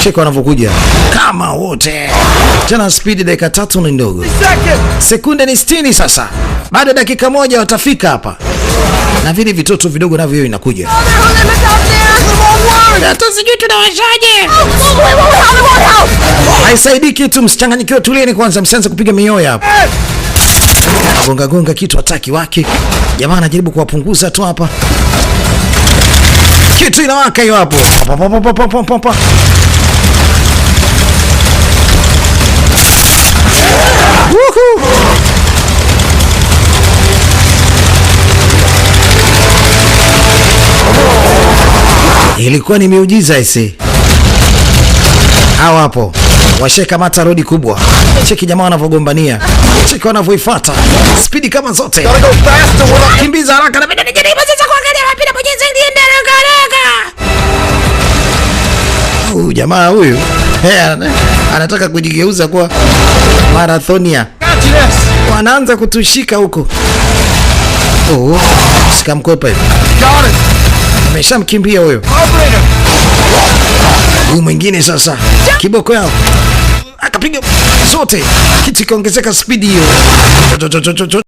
Cheka wanavyokuja kama wote. Tena speed dakika 3 ni ndogo. Sekunde ni 60 sasa. Baada dakika moja watafika hapa. Na vile vitoto vidogo navyo inakuja. Hata sijui tunawashaje. Haisaidii kitu, msichanganyikiwe, tulieni kwanza, msianze kupiga mioyo hapa. Gonga gonga kitu hataki wake. Jamaa anajaribu kuwapunguza tu hapa. Kitu inawaka hiyo hapo. Ilikuwa ni miujiza isi. Hawa hapo washekamata rodi kubwa. Cheki jamaa wanavyogombania. Cheki wanavyoifuata. Spidi kama zote. Kimbiza haraka na bidani jaribu sasa kuangalia wapi na bonyeza iliende haraka. Jamaa huyu anataka kujigeuza kwa marathonia. Wanaanza kutushika huko. Sikamkwepa hivi. Ameshamkimbia huyo. Huyu mwingine sasa kiboko yao akapiga zote, kitu kiongezeka speed hiyo.